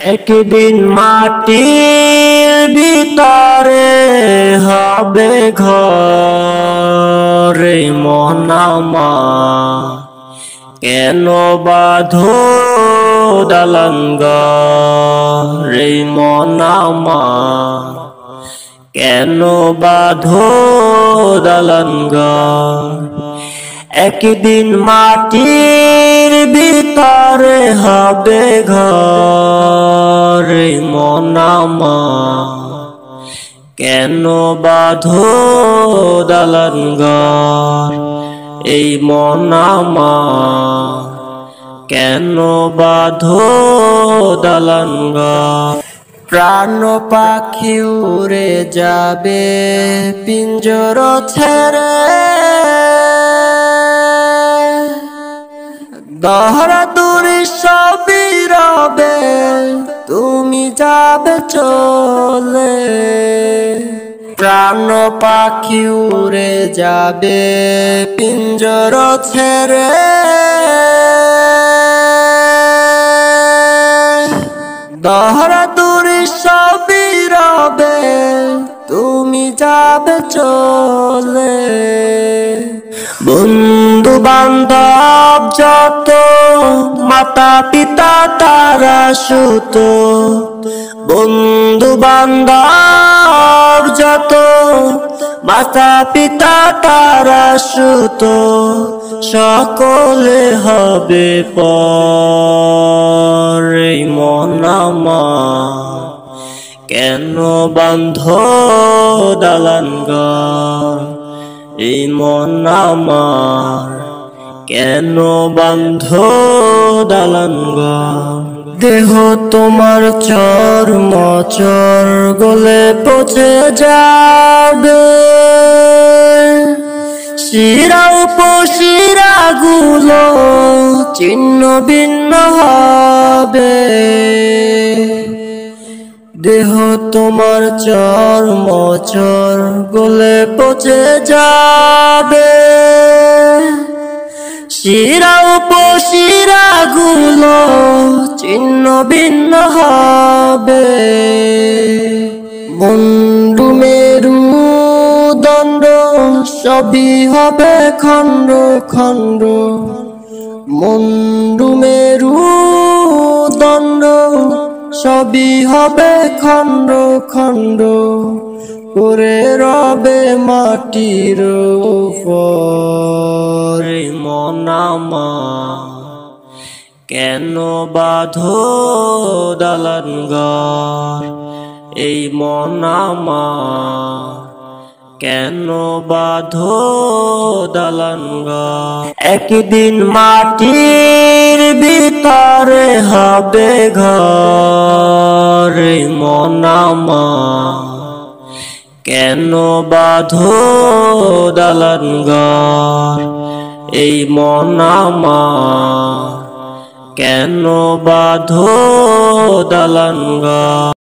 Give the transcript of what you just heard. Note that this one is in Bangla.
একদিন মাটির ভিতরে হবে ঘর, মন আমার কেন বাঁধো দালান ঘর, মন আমার কেন বাঁধো দালান ঘর। একদিন মাটির ভিতরে হবে ঘর, মন আমার কেন বাঁধো দালান ঘর। এই মন আমার কেন বাঁধো দালান ঘর। প্রাণ পাখি উড়ে যাবে পিঞ্জর ছেড়ে, দহরাদুরি সবই রবে তুমি যাবে চলে। প্রাণ পাখি উড়ে যাবে পিঞ্জর ছেড়ে, দহরাদুরি সবই রবে তুমি যাবে চলে। বন্ধু বান্ধব যত মাতা পিতা তারা সুত, বন্ধু বান্ধব যত মাতা পিতা তারা সুত, সকলে হবে পর। মন আমার কেন বাঁধো দালান ঘর, এই মন আমার কেন বাঁধো দালান ঘর। দেহ তোমার চর্ম চর গলে পচে যাবে, শিরা উপশিরা গুলো ছিন্ন ভিন্ন হবে। দেহ তোমার চর্ম চর গলে পচে যাবে, শিরা উপশিরা গুলো ছিন্ন ভিন্ন হবে। বন্ধু মেরু দণ্ড সবই হবে খণ্ড খণ্ড, বন্ধু মেরু দণ্ড সবই হবে খণ্ড খণ্ড, করে রবে মাটির উপর। মন আমার কেন বাঁধো দালান ঘর, এই মন আমার কেন বাঁধো দালান ঘর। একদিন মাটির ভিতরে হবে ঘর, মন আমার কেন বাঁধো দালান ঘর। এই মন আমার কেন বাঁধো দালান ঘর।